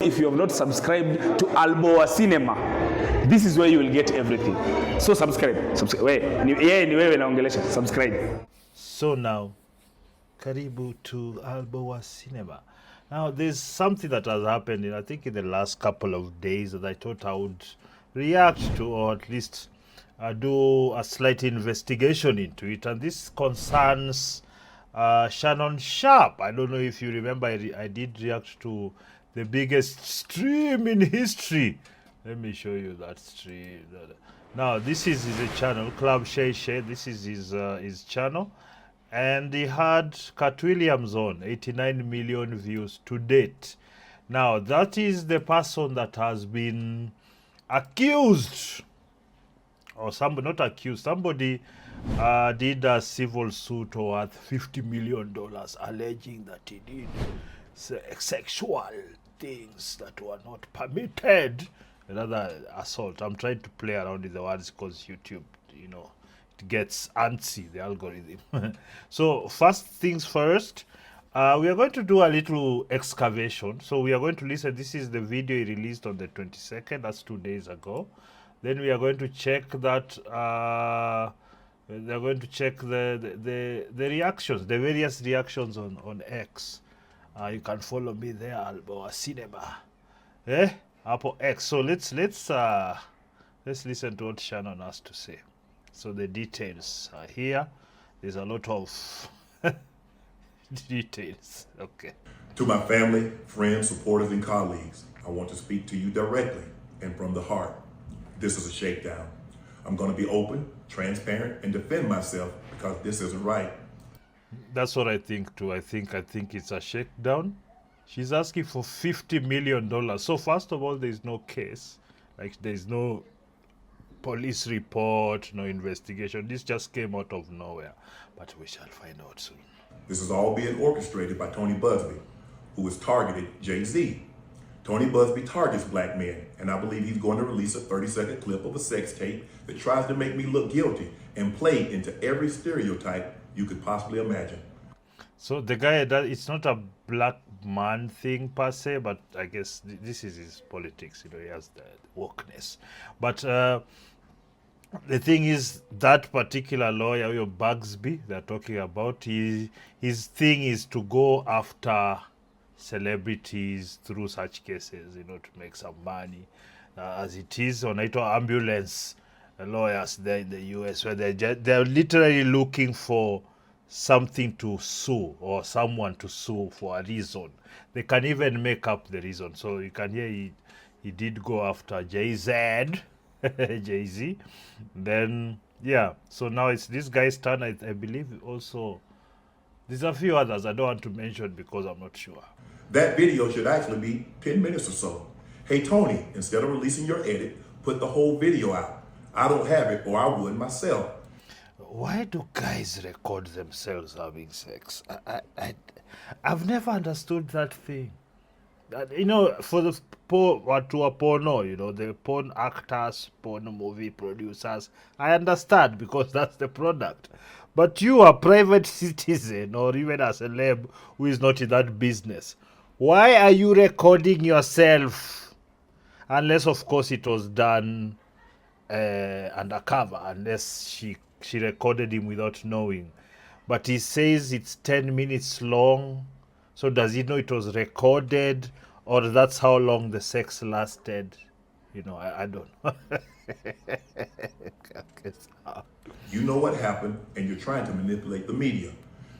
If you have not subscribed to Alboa Cinema, this is where you will get everything. So subscribe. Subscribe. So now, karibu to Alboa Cinema. Now, there's something that has happened, I think, in the last couple of days that I thought I would react to, or at least do a slight investigation into it. And this concerns Shannon Sharpe. I don't know if you remember, I did react to the biggest stream in history. Let me show you that stream. Now, this is his channel, Club Shay Shay. This is his channel. And he had Cat Williams on, 89 million views to date. Now, that is the person that has been accused, or somebody, not accused, somebody did a civil suit worth $50 million alleging that he did sexual things that were not permitted. Another assault. I'm trying to play around with the words because YouTube, it gets antsy, the algorithm. So first things first, we are going to do a little excavation. So we are going to listen. This is the video he released on the 22nd. That's 2 days ago. Then we are going to check that. They're going to check the reactions, the various reactions on X. You can follow me there, Alboa Cinema. Apple X. So let's listen to what Shannon has to say. So the details are here. There's a lot of details. Okay. To my family, friends, supporters, and colleagues, I want to speak to you directly and from the heart. This is a shakedown. I'm going to be open, transparent, and defend myself because this isn't right. That's what I think too. I think it's a shakedown. She's asking for $50 million. So first of all, there's no case. Like, there's no police report, no investigation. This just came out of nowhere. But we shall find out soon. This is all being orchestrated by Tony Busby, who has targeted Jay-Z. Tony Busby targets black men, and I believe he's going to release a 30-second clip of a sex tape that tries to make me look guilty and play into every stereotype you could possibly imagine. So the guy, it's not a black man thing per se, but I guess this is his politics. He has the wokeness. But the thing is, that particular lawyer, Bugsby, they're talking about, his thing is to go after celebrities through such cases, to make some money. As it is on ambulance lawyers there in the US, where they're literally looking for something to sue or someone to sue for a reason. They can even make up the reason. So you can hear he did go after Jay-Z. Then, yeah. So now it's this guy's turn. I believe also there's a few others I don't want to mention because I'm not sure. That video should actually be 10 minutes or so. Hey, Tony, instead of releasing your edit, put the whole video out. I don't have it, or I would myself. Why do guys record themselves having sex? I've never understood that thing. For the to a porno, the porn actors, porn movie producers, I understand because that's the product. But you, a private citizen or even a celeb who is not in that business, why are you recording yourself? Unless, of course, it was done undercover, unless she recorded him without knowing. But he says it's 10 minutes long. So does he know it was recorded, or that's how long the sex lasted? I don't know. You know what happened, and you're trying to manipulate the media.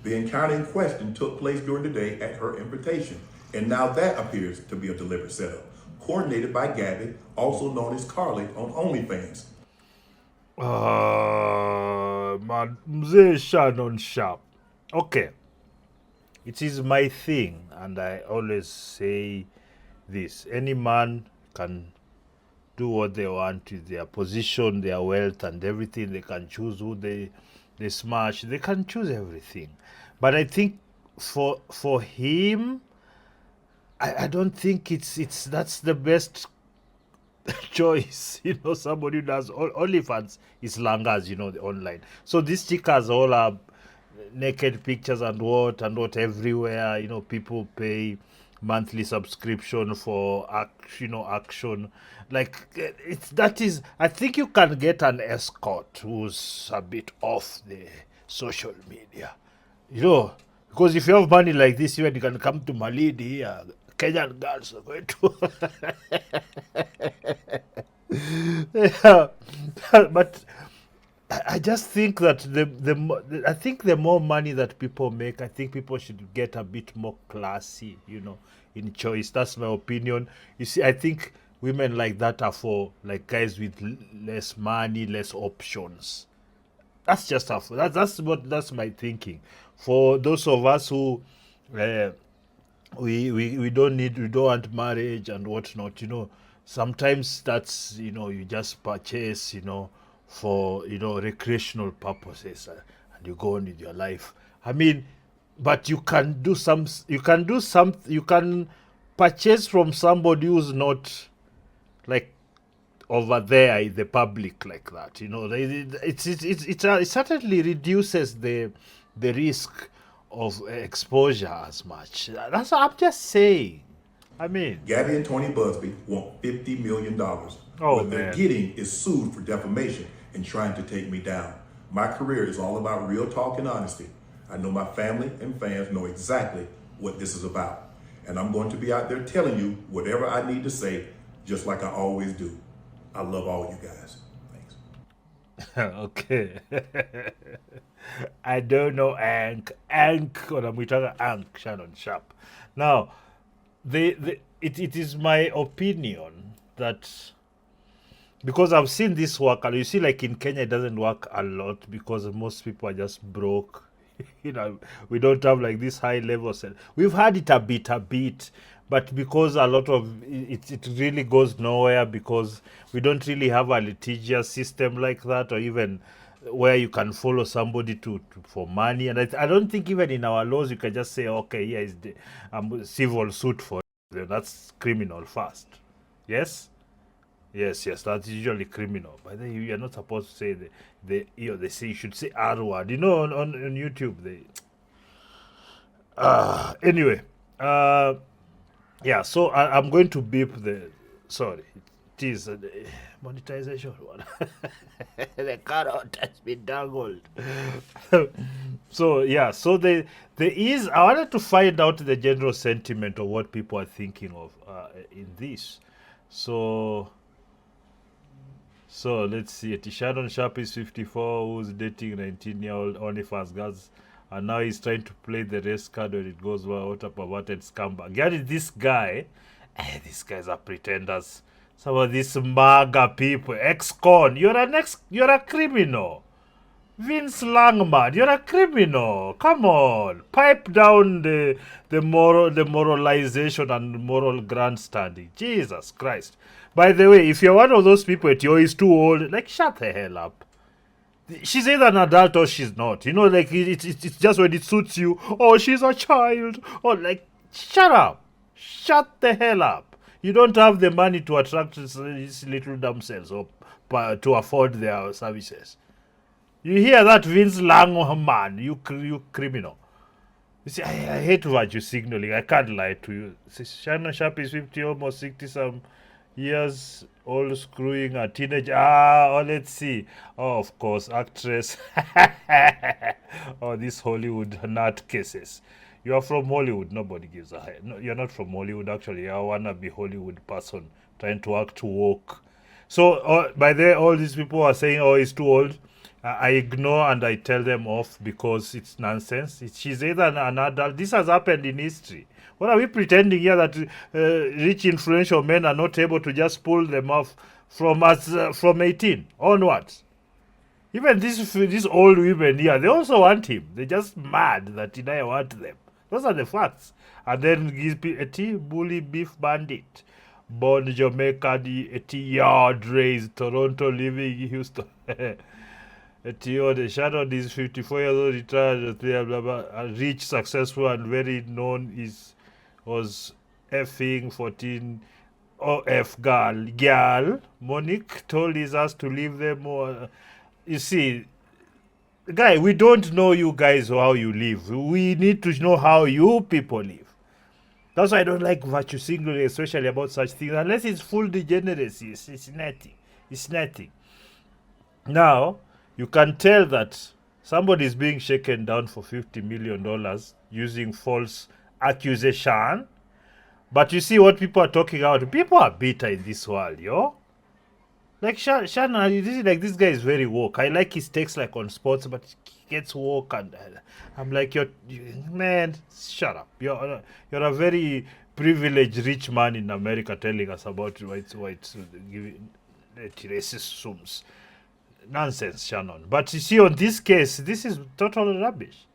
The encounter in question took place during the day at her invitation, and now that appears to be a deliberate setup, coordinated by Gabby, also known as Carly on OnlyFans. Mzee Shannon Sharpe. Okay. It is my thing, and I always say this. Any man can do what they want with their position, their wealth, and everything. They can choose who they smash. They can choose everything. But I think for him, I don't think that's the best choice. Somebody who does OnlyFans is langas, the online. So these stickers all are naked pictures and what everywhere. People pay monthly subscription for action. Like that is, I think you can get an escort who's a bit off the social media, because if you have money like this, you can come to Malidi here. Kenyan girls are going to yeah. But I just think that I think the more money that people make, I think people should get a bit more classy, in choice. That's my opinion. You see, I think women like that are for like guys with less money, less options. That's just that's my thinking. For those of us who we don't want marriage and whatnot, sometimes that's you just purchase for recreational purposes, and you go on with your life. I mean, but you can purchase from somebody who's not like over there in the public like that. It certainly reduces the risk of exposure as much. That's what I'm just saying. I mean, Gabby and Tony Busby want $50 million. Oh, what they're man. getting is sued for defamation and trying to take me down. My career is all about real talk and honesty. I know my family and fans know exactly what this is about. And I'm going to be out there telling you whatever I need to say, just like I always do. I love all you guys. Thanks. Okay. I don't know Ank or Ank Shannon Sharpe. Now, it is my opinion that, because I've seen this work, and you see, like in Kenya, it doesn't work a lot because most people are just broke. We don't have like this high level. We've had it a bit, but because a lot of it really goes nowhere, because we don't really have a litigious system like that, or even where you can follow somebody for money. And I don't think even in our laws you can just say, okay, yeah, it's the civil suit for them. That's criminal first. Yes, that's usually criminal. But then you're not supposed to say they say you should say R word. On YouTube they. Anyway, yeah. So I'm going to beep the. Sorry, it is the monetization one. The carrot has been dangled. So yeah. So there is. I wanted to find out the general sentiment of what people are thinking of in this. So let's see it. Shannon Sharpe is 54, who's dating 19-year-old OnlyFans girls, and now he's trying to play the race card when it goes well. What a perverted scumbag. Get this guy. These guys are pretenders. Some of these MAGA people, ex-con. You're a criminal. Vince Langman, you're a criminal. Come on, pipe down the moralization and moral grandstanding. Jesus Christ. By the way, if you're one of those people that is too old, like, shut the hell up. She's either an adult or she's not. Like it's just when it suits you. Oh, she's a child. Or like, shut up. Shut the hell up. You don't have the money to attract these little damsels or to afford their services. You hear that, Vince Langman? You criminal. You see, I hate virtue signaling. I can't lie to you. Shannon Sharpe is 50, almost 60-some years old, screwing a teenager. Let's see. Oh, of course, actress. These Hollywood nut cases. You are from Hollywood. Nobody gives a hell. No, you're not from Hollywood, actually. I want to be Hollywood person trying to act woke. So, by the way, all these people are saying, oh, he's too old. I ignore and I tell them off because it's nonsense. She's either an adult. This has happened in history. What are we pretending here, that rich influential men are not able to just pull them off from 18 onwards? Even these old women here, they also want him. They're just mad that I want them. Those are the facts. And then a bully beef bandit, born Jamaica, a yard raised, Toronto, living in Houston. The Shannon is 54 years old, retired, blah, blah, blah, rich, successful, and very known. Was effing 14 OF girl. Monique told his ass to leave them. You see, guy, we don't know you guys or how you live. We need to know how you people live. That's why I don't like virtue signaling, especially about such things, unless it's full degeneracy. It's nothing. It's nothing. Now, you can tell that somebody is being shaken down for $50 million using false accusation. But you see what people are talking about. People are bitter in this world, yo. Like Shannon, this guy is very woke. I like his takes like on sports, but he gets woke, and I'm like, man, shut up. You're a very privileged rich man in America telling us about white giving racism. Nonsense, Shannon. But you see, on this case, this is total rubbish.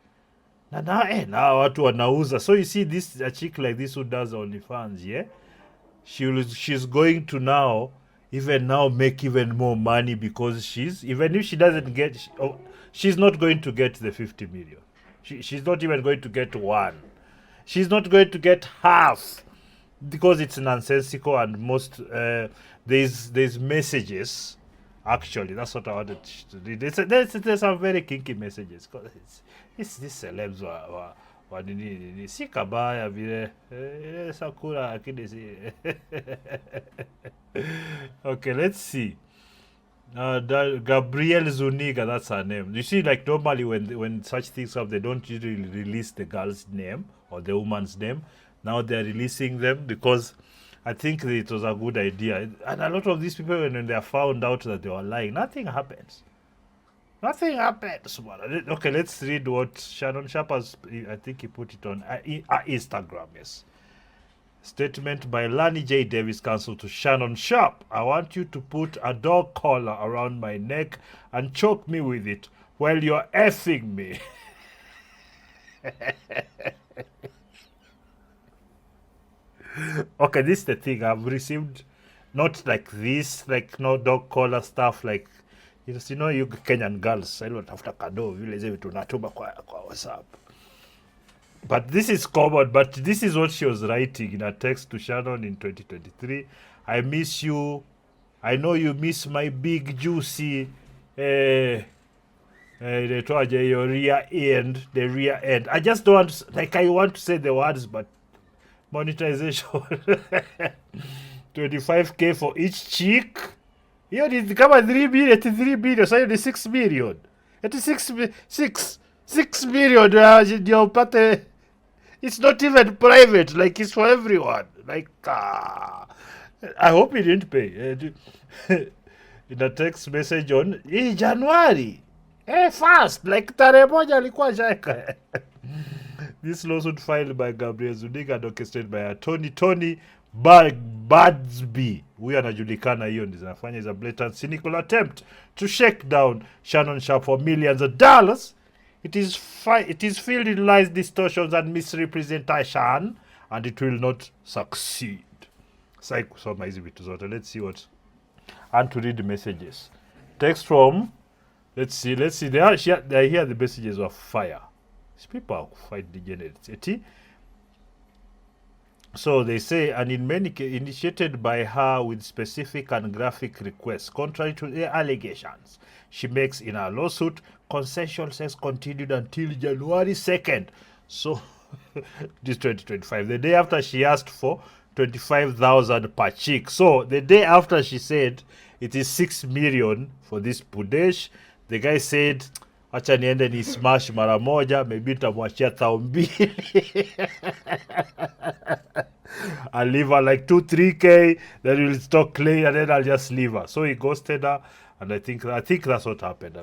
Now watu wanauza. So you see, this a chick like this who does OnlyFans, yeah, she's going to now make even more money, because even if she doesn't get, she's not going to get the 50 million. She's not even going to get one. She's not going to get half, because it's nonsensical, and most there's messages. Actually, that's what I wanted to read. There's some very kinky messages. These celebs wa nini si kabaya vile sakura akini si. Okay, let's see. Gabrielle Zuniga, that's her name. You see, like normally when such things happen, they don't usually release the girl's name or the woman's name. Now they're releasing them because I think it was a good idea. And a lot of these people, when they are found out that they were lying, nothing happens. Nothing happens. Okay, let's read what Shannon Sharpe has. I think he put it on Instagram, yes. Statement by Lani J. Davis, counsel to Shannon Sharpe. I want you to put a dog collar around my neck and choke me with it while you're effing me. Okay, this is the thing. I've received not like this, like no dog collar stuff, like you know, you Kenyan girls, I don't have to kado vile zile tunatuma kwa WhatsApp. But this is common, but this is what she was writing in a text to Shannon in 2023. I miss you. I know you miss my big juicy the rear end. I just don't want to, like, I want to say the words, but monetization 25k for each chick. Hiyo ni kama 3 billion, sasa ni 6 million. Eti 6 million ndio upate. It's not even private, like it's for everyone. Like I hope he didn't pay. In a text message on January. Fast, like tarehe moja alikuwa shaka. This lawsuit filed by Gabriel Zuniga and orchestrated by Tony Budsby. Huyu anajulikana, hiyo ndizo anafanya, is a blatant cynical attempt to shake down Shannon Sharpe for millions of dollars. It is filled in lies, distortions, and misrepresentation, and it will not succeed. Kusoma hizi vitu zote. Let's see what. And to read the messages. Text from. Let's see. They are here. The messages of fire. These people are quite degenerates. So they say, and in many cases, initiated by her with specific and graphic requests, contrary to the allegations she makes in her lawsuit. Consensual sex continued until January 2nd. So, this 2025. The day after she asked for 25,000 per chick. So, the day after she said it is 6 million for this pudesh, the guy said, acha niende ni smash mara moja, maybe nitamwachia 2,000. I'll leave her like 2-3k, then we'll stop playing, and then I'll just leave her. So he ghosted her, and I think that's what happened.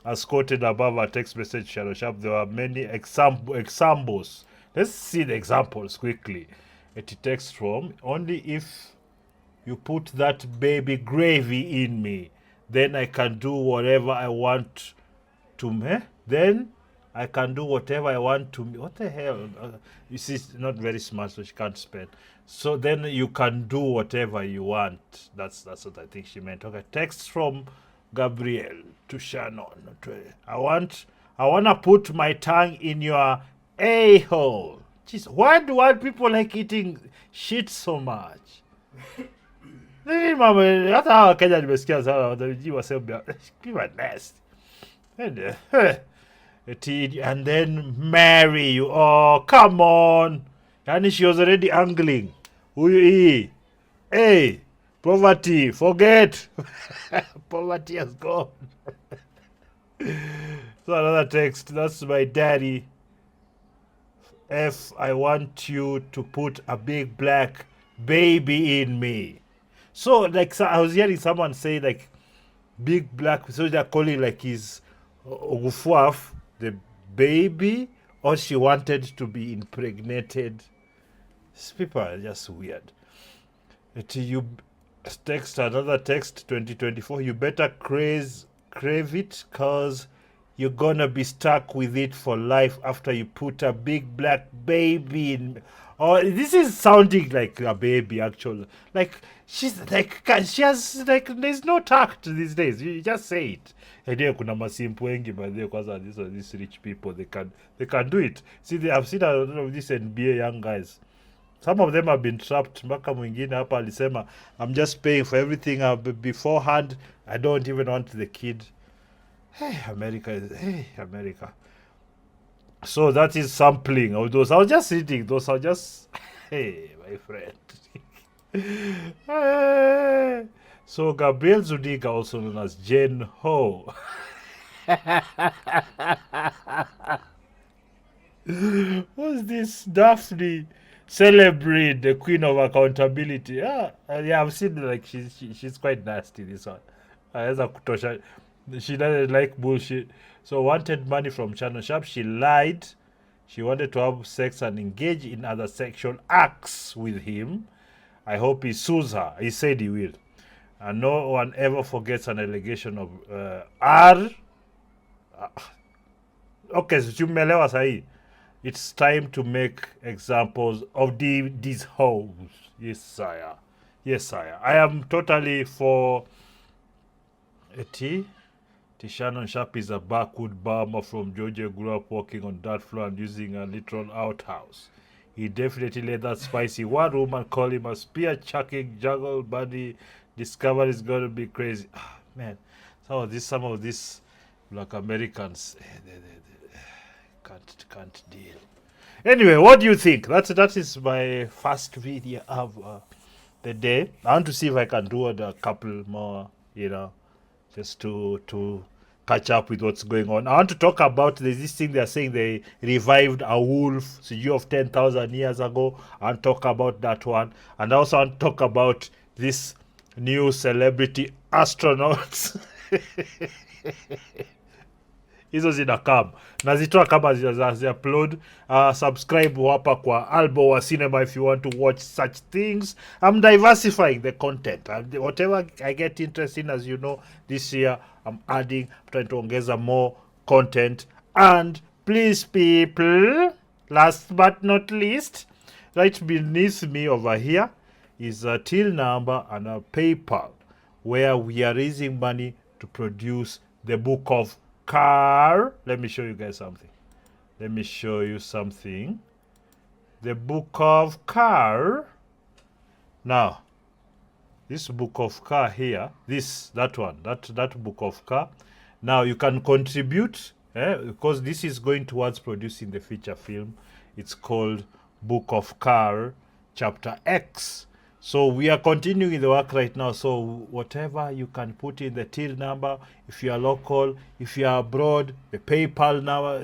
As quoted above our text message, Shannon Sharpe, there are many examples. Let's see the examples quickly. It text from, only if you put that baby gravy in me, then I can do whatever I want to me. Then I can do whatever I want to me. What the hell? You see, it's not very smart, so she can't spell. So then you can do whatever you want. That's what I think she meant. Okay, text from Gabriel to Shannon. I want to put my tongue in your a-hole. Jeez, why do white people like eating shit so much? Hata hawa Kenya nimesikia sana watajiwa sema people nasty. And then marry you. Oh, come on. And she was already angling. Hey, poverty, forget. Poverty has gone. So another text, that's my daddy. F, I want you to put a big black baby in me. So, like, so I was hearing someone say, like, big black, so they're calling, like, his Ogufuaf, the baby, or she wanted to be impregnated. These people are just weird. You text, another text, 2024, you better crave it, because you're gonna be stuck with it for life after you put a big black baby in. Oh, this is sounding like a baby, actually. Like, she's like, she has, like, there's no tact these days. You just say it. And then kuna masimpu wengi, but they kwanza these rich people, they can do it. See, I've seen a lot of these NBA young guys. Some of them have been trapped. Mpaka mwingine hapa alisema, I'm just paying for everything beforehand. I don't even want the kid. Hey, America. So that is sampling of those. I was just reading those. I just, hey, my friend. Hey. So Gabriel Zudiga, also known as Jen Ho. What's this? Daphne Celebrate, the queen of accountability. Yeah, I've seen, like, she's quite nasty, this one. She doesn't like bullshit. So wanted money from Shannon Sharpe. She lied. She wanted to have sex and engage in other sexual acts with him. I hope he sues her. He said he will. And no one ever forgets an allegation of R. Okay, so tumelewa sahi. It's time to make examples of these hoes. Yes, sire. Yes, sire. I am totally for Shannon Sharpe is a backwood bomber from Georgia, grew up walking on that floor and using a literal outhouse. He definitely let that spicy one woman call him a spear chucking juggle buddy. Discovery is going to be crazy. Man, some of these black Americans, they can't deal. Anyway, what do you think? That is my first video of the day. I want to see if I can do a couple more, just to catch up with what's going on. I want to talk about this thing they're saying they revived a wolf of 10,000 years ago. I want to talk about that one. And I also want to talk about this new celebrity astronauts. Hizo zinakam nazitoa kama upload. Subscribe hapa kwa Albo wa Cinema if you want to watch such things. I'm diversifying the content. Whatever I get interested in, as you know, this year I'm trying to ongeza more content. And please, people, last but not least, right beneath me over here is a till number and a PayPal, where we are raising money to produce the book of Car. Let me show you guys something. The book of Car. Now, this book of Car here, that book of Car. Now you can contribute, because this is going towards producing the feature film. It's called Book of Car, Chapter X. So we are continuing the work right now. So whatever you can put in the till number, if you are local, if you are abroad, the PayPal now,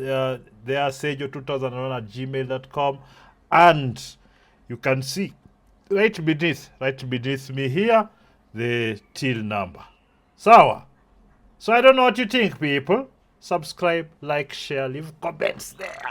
there, sejo2001@gmail.com. And you can see right beneath me here, the till number. So I don't know what you think, people. Subscribe, like, share, leave comments there.